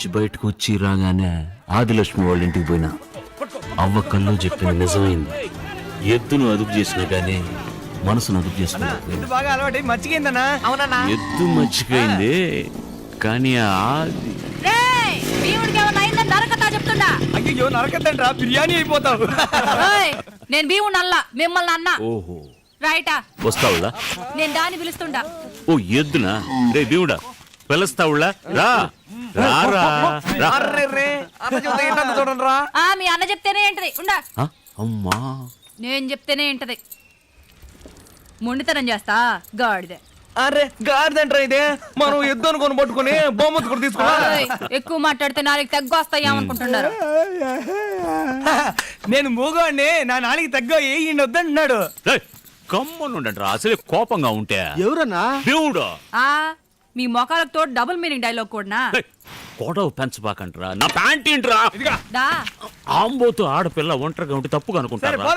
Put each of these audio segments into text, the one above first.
నుంచి బయటకు వచ్చి రాగానే ఆదిలక్ష్మి వాళ్ళ ఇంటికి పోయినా అవ్వ కళ్ళు చెప్పిన నిజమైంది. ఎద్దును అదుపు చేసినా కానీ మనసును అదుపు చేసుకున్నా. ఎద్దు మర్చిపోయింది కానీ ఆది అయ్యో నరకద్దంట్రా, బిర్యానీ అయిపోతావు. నేను భీముడు అల్లా మిమ్మల్ని అన్నా. ఓహో రైటా వస్తావులా? నేను దాన్ని పిలుస్తుండా. ఓ ఎద్దునా? రే భీముడా పిలుస్తావులా? రా రారా మీ అన్న చెప్తేనే ఏంటది ఉండా. అమ్మా నేను చెప్తేనే ఏంటది. మొండితనం చేస్తా గాడిదే. అరే గాడిదంట్రా ఇదే. మనం ఎద్దు అనుకొని పట్టుకుని బొమ్మ కూడా తీసుకోవాలి. ఎక్కువ మాట్లాడితే నాలుగు తగ్గొస్తాయేమనుకుంటున్నారు. నేను మూగోండి, నా నాలుగు తగ్గ వద్దంటున్నాడు. కమ్మనుండండి అసలే కోపంగా ఉంటే. ఎవరన్నా? దేవుడు. మీ మొఖాలకు తోడు డబుల్ మీనింగ్ డైలాగ్ కూడా. గొడవ పెంచబాకంట్రా. నా ప్యాంట్ ఏంట్రా? ఆంబోతో ఆడపిల్ల ఒంటరిగా ఉంటే తప్పుగా అనుకుంటారా?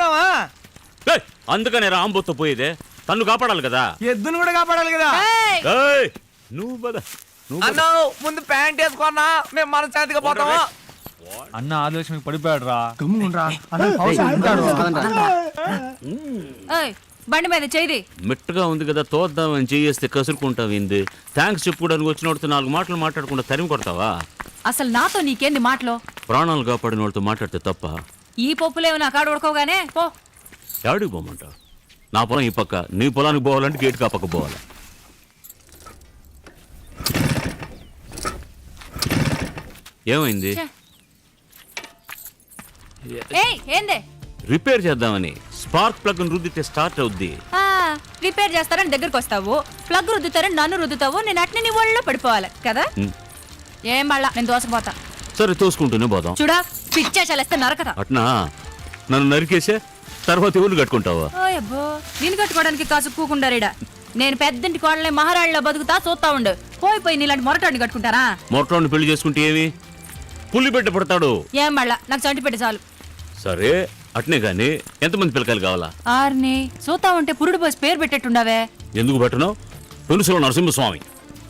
అందుకనే ఆంబోతో పోయేదే. తన్ను కాపాడాలి కదా, ఎద్దును కూడా కాపాడాలి కదా. నువ్వు అన్నా ముందు ప్యాంట్ వేసుకున్నా మేము మన చేతిగా పోతాము. అన్న ఆదిలక్ష్మికి పడిపోయాడు రా. బండి మీద చేయి. మిట్టగా ఉంది కదా తోద్దామని చేస్తే కసురుకుంటావు. ఏంది థ్యాంక్స్ చెప్పుకోవడానికి వచ్చినోడితో 4 మాటలు మాట్లాడకుండా తరిమి కొడతావా? అసలు నాతో నీకేంది మాటలు? ప్రాణాలు కాపాడిన వాళ్ళతో మాట్లాడితే తప్ప? ఈ పప్పులేవు నా కాడు ఉడకోగానే పో. ఎవడికి పోమంటావు? నా పొలం ఈ పక్క, నీ పొలానికి పోవాలంటే గేటుకి ఆ పక్క పోవాలి. ఏమైంది? ఏందే? రిపేర్ చేద్దామని స్పార్క్ ప్లగ్ రుద్దితే స్టార్ట్ అవుద్ది. రిపేర్ చేస్తారని దగ్గరకు వస్తావు, ప్లగ్ రుద్దుతారని నన్ను రుద్దుతావు. నేను అట్నే నీ ఒళ్ళో పడిపోవాలి కదా. ఏం మళ్ళా నేను దోసపోతా. సరే తోసుకుంటూనే పోదాం. చూడా పిచ్చే చలేస్తే నరకతా. అట్నా నన్ను నరికేసే తర్వాత ఎవరు కట్టుకుంటావా? అబ్బో నేను కట్టుకోవడానికి కాసు కూకుండారీడా. నేను పెద్దంటి కోడలే మహారాళ్ళ బతుకుతా చూస్తా ఉండు. పోయి నీలాంటి మొరటాన్ని కట్టుకుంటారా? మొరటాన్ని పెళ్లి చేసుకుంటే ఏమి పుల్లి బిడ్డ పడతాడు. ఏం మళ్ళా నాకు చంటి పెట్టి చాలు. సరే అట్నే గాని ఎంతమంది పిల్లకాయలు కావాలా? ఆర్ని చూతా ఉంటే పురుడు పోసి పేరు పెట్టేట్టుండవే. ఎందుకు పెట్టను? పులుసులో నరసింహస్వామి.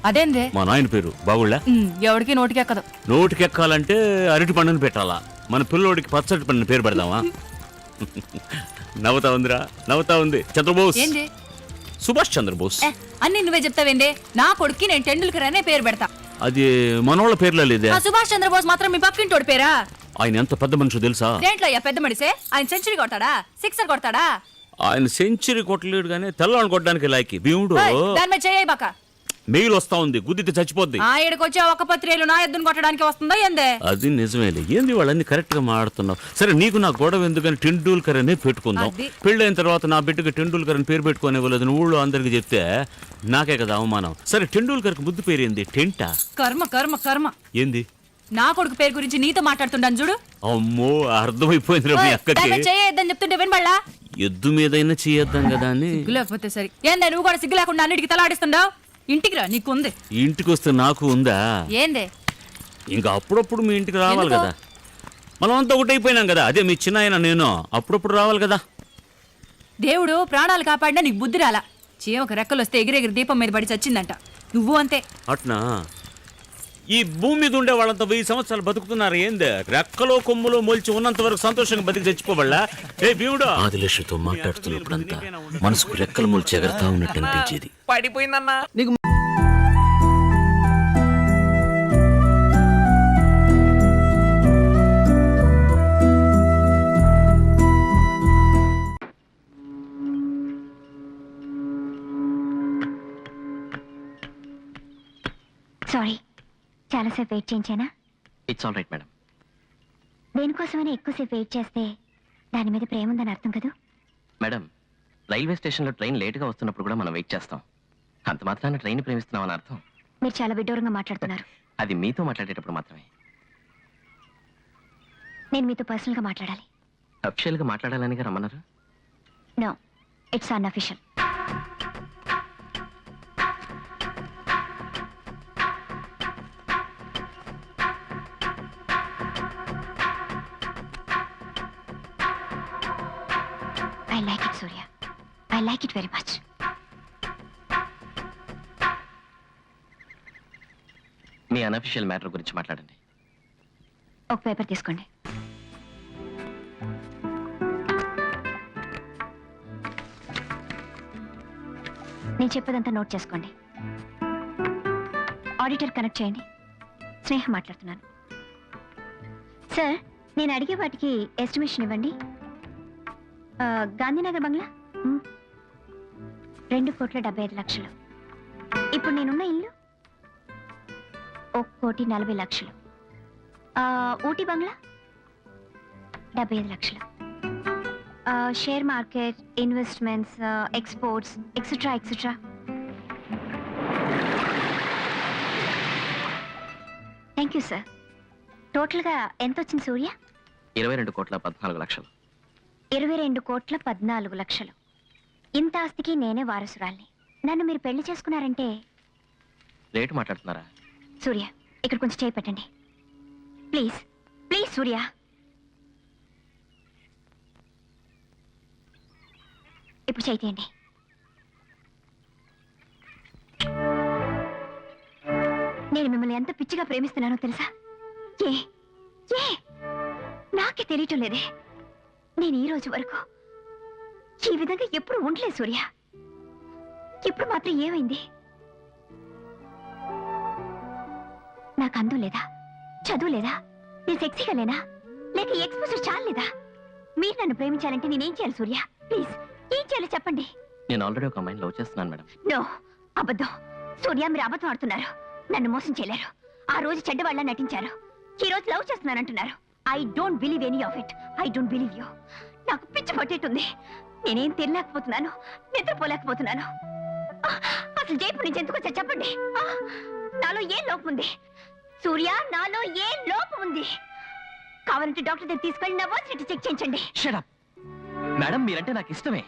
అదేందే? మా నాయన పేరు బాగుళ్ళ. ఎవడికి నోటికెక్కదు. నోటికెక్కాలంటే అరటి పండుని పెట్టాలా. మన పిల్లోడికి పచ్చటి పండుని పేరు పెడదామా? నవ్వుతా ఉందిరా, నవ్వుతా ఉంది. చంద్రబోస్. ఏంది? సుభాష్ చంద్రబోస్. అన్ని నువ్వే చెప్తావేందే? నా కొడుక్కి నేను టెండూల్కర్ అనే పేరు పెడతా. అది మనోళ్ళ పేర్లో లేదే. సుభాష్ చంద్రబోస్ మాత్రం మీ పక్కింటోడి పేరా? ఆయన ఎంత పెద్ద మనిషి తెలుసా? దేంట్లో పెద్ద మనిషే? ఆయన సెంచరీ కొడతాడా, సిక్సర్ కొడతాడా? ఆయన సెంచరీ కొట్టలేడు గానీ తెల్లని కొట్టడానికి లాయకి భీముడు. దాని మీద చేయ బాక మెయిల్ వస్తా ఉంది, గుద్దితే చచ్చిపోద్ది. ఈడకొచ్చే ఒక పత్రికలు నా ఎద్దును కొట్టడానికి వస్తుందా ఏందే? అది నిజమేలే. ఏంది వాళ్ళన్ని కరెక్ట్ గా మాట్లాడుతున్నావు. సరే నీకు నా గొడవ ఎందుకని టెండూల్కర్ అనే పెట్టుకుందాం. పెళ్ళైన తర్వాత నా బిడ్డకి టెండూల్కర్ అని పేరు పెట్టుకోనివ్వలేదు ఊళ్ళో అందరికి చెప్తే నాకే కదా అవమానం. సరే టెండూల్కర్ కి ముద్దు పేరు ఏంది? టెంటా? కర్మ కర్మ కర్మ. ఏంది? నా కొడుకు పేరు గురించి నీతో మాట్లాడుతుంటాను చూడు. అమ్మో అర్థమైపోయింది మీ అక్కకి. చేయొద్దని చెప్తుంటే వినబడలా? ఎద్దు మీదైనా చేయొద్దాం కదా అని. లేకపోతే సరే ఏందే నువ్వు కూడా సిగ్గు లేకుండా అన్నిటికీ తలాడిస్తుండవు. ఇంటికి రా, నీకుంది. ఇంటికి వస్తే నాకు ఉందా? ఏందే? ఇంకా అప్పుడప్పుడు మీ ఇంటికి రావాలి కదా. మనం అంతా ఒకటైపోయినాం కదా. అదే మీ చిన్న ఆయన నేను అప్పుడప్పుడు రావాలి కదా. దేవుడు ప్రాణాలు కాపాడినా నీకు బుద్ధి రాలా. చీమకు రెక్కలు వస్తే ఎగిరెగిరి దీపం మీద పడి చచ్చిందంట. నువ్వు అంతే. అట్నా? ఈ భూమి మీద ఉండే వాళ్ళంతా 1000 సంవత్సరాలు బతుకుతున్నారు. ఏందే రెక్కలో కొమ్ములో మొలిచి ఉన్నంత వరకు సంతోషంగా బతికి చచ్చిపోబడలా? ఏ భీముడు ఆదిలక్ష్మితో మాట్లాడుతున్నప్పుడంతా మనసుకు రెక్కలు మొలిచి ఎగరతా ఉన్నట్టు అనిపించేది. పడిపోయిందన్నా నీకు. సారీ, చాలాసేపు వెయిట్ చేయించానా? It's all right madam. దేనికోసమైనా ఎక్కువసేపు వెయిట్ చేస్తే దాని మీద ప్రేమ ఉందని అర్థం కదా మేడం. రైల్వే స్టేషన్లో ట్రైన్ లేట్గా వస్తున్నప్పుడు కూడా మనం వెయిట్ చేస్తాం. అంత మాత్రాన ట్రైన్ ప్రేమిస్తున్నామని అర్థం. మీరు చాలా విడ్డూరంగా మాట్లాడుతున్నారు. అది మీతో మాట్లాడేటప్పుడు మాత్రమే. నేను మీతో పర్సనల్గా మాట్లాడాలి. అఫిషియల్గా మాట్లాడాలని రమ్మన్నారు. No, it's unofficial. I like it, Surya. I like it very much. మీ అన్అఫిషియల్ మ్యాటర్ గురించి మాట్లాడండి. ఒక పేపర్ తీసుకోండి. నేను చెప్పేదంతా నోట్ చేసుకోండి. ఆడిటర్ కనెక్ట్ చేయండి. స్నేహ మాట్లాడుతున్నాను. సార్, నేను అడిగే వాటికి ఎస్టిమేషన్ ఇవ్వండి. గాంధీనగర్ బంగ్లా 2,75,00,000. ఇప్పుడు నేనున్న ఇల్లు 1,40,00,000. ఊటీ బంగ్లా 75,00,000. Share market, investments, exports, etcetera etcetera. Thank you sir. టోటల్గా ఎంత వచ్చింది సూర్య? 22,14,00,000. 22,14,00,000. ఇంత ఆస్తికి నేనే వారసురాల్ని. నన్ను మీరు పెళ్లి చేసుకున్నారంటే... రేటు మాట్లాడుతున్నారా? సూర్య, ఇక్కడ కొంచెం చేయి పెట్టండి ప్లీజ్. ప్లీజ్ సూర్య. ఇప్పుడు చేయి తీయండి. నేను మిమ్మల్ని ఎంత పిచ్చిగా ప్రేమిస్తున్నానో తెలుసా? ఏ ఏ నాకే తెలియటం లేదే. నేను ఈ రోజు వరకు ఈ విధంగా ఎప్పుడు ఉండలేదు సూర్య. ఇప్పుడు మాత్రం ఏమైంది? నాకు అందం లేదా? చదువు లేదా? నేను సెక్సీగా లేనా? లేక ఎక్స్పోజర్ చాలేదా? మీరు నన్ను ప్రేమించాలంటే నేనేం చేయాలి సూర్య? ప్లీజ్, ఏం చేయాలి చెప్పండి. నేను ఆల్రెడీ ఒక అమ్మాయిని లవ్ చేస్తున్నాను మేడం. నో, అబద్ధం. సూర్య, మీరు అబద్ధం ఆడుతున్నారు. నన్ను మోసం చేయలేరు. ఆ రోజు చెడ్డవాళ్ళ నటించారు. ఈ రోజు లవ్ చేస్తున్నానంటున్నారు. I don't believe any of it. I don't believe you. నాకు పిచ్చి పట్టేట్టుంది. నేనేం తినలేకపోతున్నాను, నిద్రపోలేకపోతున్నాను. అసలు జైపూర్ నుంచి ఎందుకు వచ్చా చెప్పండి. నాలో ఏం లోపం ఉంది సూర్య? నాలో ఏం లోపం ఉంది? కావాలంటే డాక్టర్ దగ్గర తీసుకెళ్ళి నా వర్స్ చెక్ చేయించండి. షట్ అప్ మేడం, మీరంటే నాకు ఇష్టమే,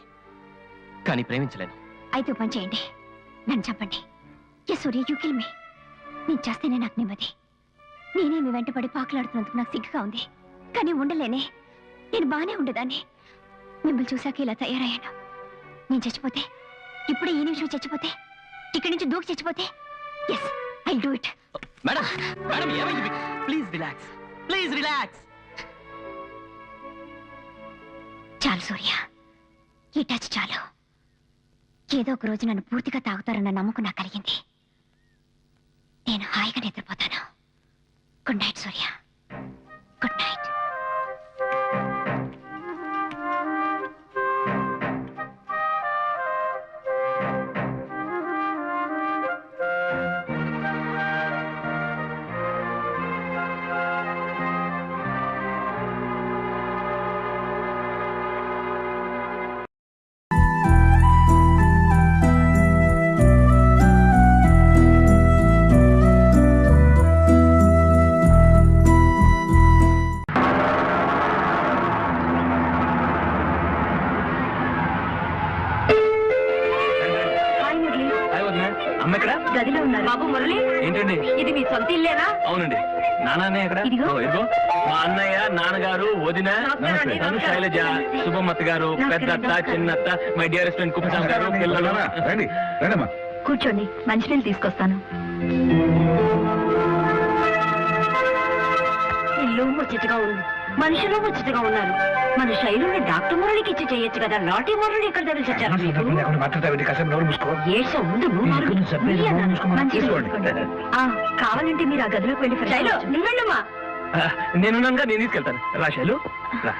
కానీ ప్రేమించలేను. అయితే ఓ పని చేయండి, నన్ను చెప్పండి. ఏ సూర్య, యూ కిల్ మీ. నేను చేస్తేనే నాకు నెమ్మది. నేనే మీ వెంటపడి పాకులాడుతున్నందుకు నాకు సిగ్గుగా ఉంది, కానీ ఉండలేనే. నేను బాగానే ఉండేదాన్ని. మిమ్మల్ని చూశాక ఇలా తయారయ్యాను. నేను చచ్చిపోతే, ఇప్పుడే ఈ నిమిషం చచ్చిపోతే, ఇక్కడి నుంచి దూకి చచ్చిపోతే, yes, I do it. Madam madam, ఏమైంది? Please relax, please relax. చాలు సూర్య, ఈ టచ్ చాలు. ఏదో ఒక రోజు నన్ను పూర్తిగా తాగుతారన్న నమ్మకం నాకు కలిగింది. నేను హాయిగా నిద్రపోతాను. గుడ్ నైట్ సూర్య, గుడ్ నైట్. అమ్మ ఎక్కడ? గదిలో ఉన్నారు. బాబు మురళి, ఏంటండి? ఇది మీ సొంత ఇల్లేనా? అవునండి. నాన్న ఎక్కడ? ఇదిగో. ఇదిగో మా అన్నయ్య, నాన్నగారు, వదిన, తను, శైలజ, శుభమత్త గారు, పెద్దత్త, చిన్నత్త, మై డియరెస్ట్ ఫ్రెండ్ కుప్పస్వామి గారు, పిల్లలు. రండి రండమ్మా. కూర్చోండి, మంచినీళ్ళు తీసుకొస్తాను. ఇల్లు ముచ్చటగా ఉంది, మనుషులు ముచ్చటగా ఉన్నారు. మన శైలుని డాక్టర్ మురళికి ఇచ్చి చేయొచ్చు కదా. లాటి మురళి ఇక్కడ దగ్గర చచ్చారు. కావాలంటే మీరు ఆ గదిలోకి వెళ్ళి నువ్వెళ్ళమ్మా. నేనున్నానుగా, నేను తీసుకెళ్తాను. రా శైలు, రా.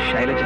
శైలజ,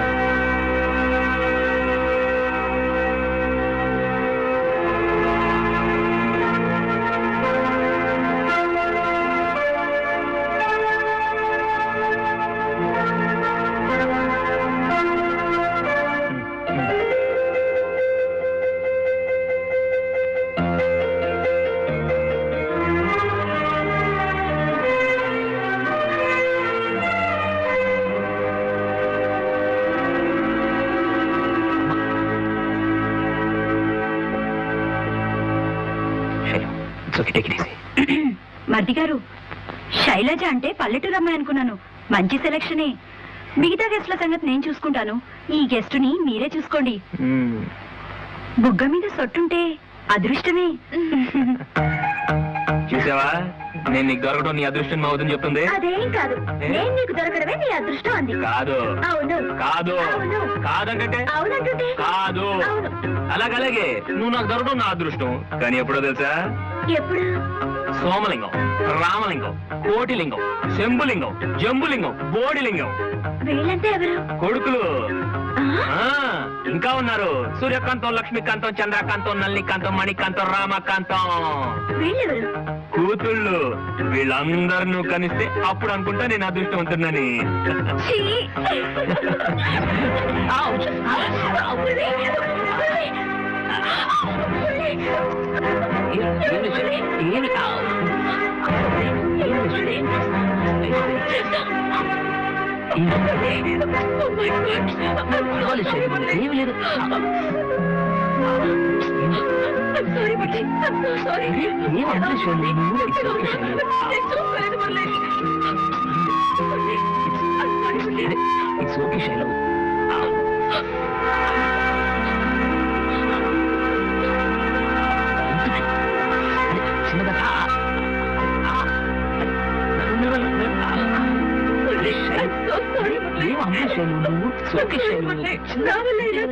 మర్ది గారు, శైలజ అంటే పల్లెటూరు అమ్మాయి అనుకున్నాను. మంచి సెలక్షనే. మిగతా గెస్ట్ల సంగతి నేను చూసుకుంటాను. ఈ గెస్టుని మీరే చూసుకోండి. బుగ్గ మీద సొట్టుంటే అదృష్టమే. చూసావా, నేను నీకు దొరకడం నీ అదృష్టం అవుతుంది చెప్తుంది. అదేం కాదు, నేను నీకు దొరకడమే నీ అదృష్టం అంది. కాదు అవును కాదు అవును. కాదంటే అవునంటుంటే కాదు. అవును. అలాగే నువ్వు నాకు దొరకడం నా అదృష్టం. కానీ ఎప్పుడో తెలుసా? ఎప్పుడు? సోమలింగం, రామలింగం, కోటిలింగం, శంభులింగం, జంబులింగం, బోడిలింగం. వీళ్ళంటే ఎవరు? కొడుకులు. ఆ? ఇంకా ఉన్నారు. సూర్యకాంతం, లక్ష్మీకాంతం, చంద్రకాంతం, నల్లికాంతం, మణికాంతం, రామకాంతం. వీళ్ళెవరు? కూతుళ్ళు. వీళ్ళందరూ కనిస్తే అప్పుడు అనుకుంటా నేను అదృష్టవంతున్నని. ఛీ! ఔచ్!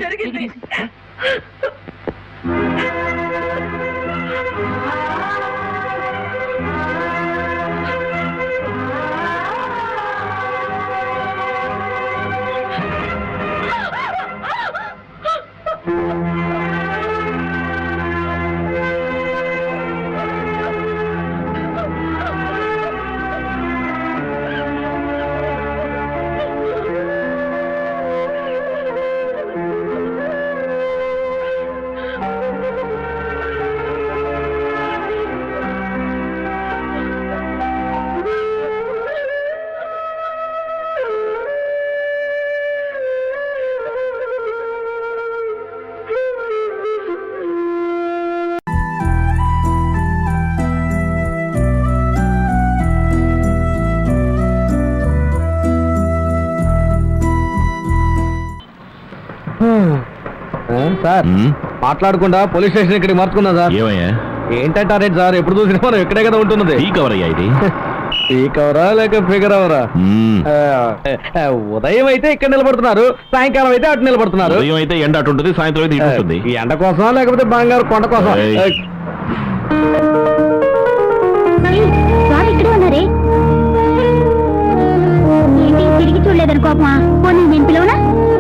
జరిగింది. సార్ మాట్లాడకుండా పోలీస్ స్టేషన్ ఇక్కడికి మార్చుకున్నా సార్. ఏమయ్యా? ఏంటంటారేంటి సార్, ఎప్పుడు చూసినా మనం ఇక్కడే కదా ఉంటున్నది. ఈ కవర్ అయ్యా ఇది? ఈ కవరా లేక ఫిగర్ అవరా? ఉదయం అయితే ఇక్కడ నిలబడుతున్నారు, సాయంకాలం అయితే అటు నిలబడుతున్నారు. ఉదయం అయితే ఎండ అటు ఉంటుంది, సాయంత్రం అయితే ఇటు ఉంటుంది. ఈ ఎండ కోసమా లేకపోతే బంగారు కొండ కోసం? ఏయ్. స్వామి ఇక్కడే ఉన్నారే. ఏంటి తిరిగి చూడలేదని కోపమా? పోనీ నేను పిలవనా?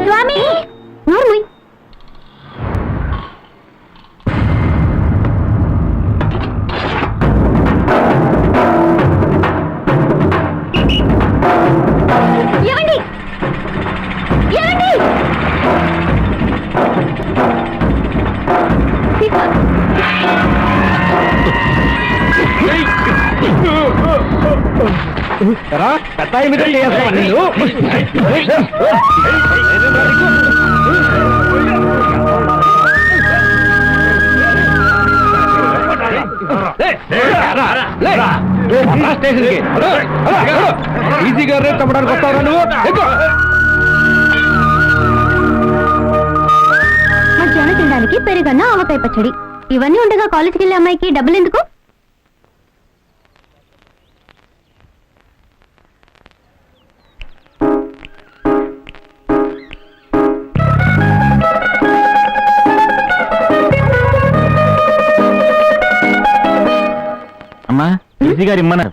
స్వామి నోరు ఏమండి ఏమండి కట్టాయి మీద చేస్తావా నిన్ను? స్టేషన్కి ఈజీగా రేపు తప్పడానికి వస్తావా నువ్వు? మధ్యాహ్నం తినడానికి పెరుగన్న ఆవకాయ పచ్చడి ఇవన్నీ ఉండగా కాలేజీకి వెళ్ళే అమ్మాయికి డబ్బులు ఎందుకు? అమ్మా, ఈజీ గారు ఇమ్మన్నారు.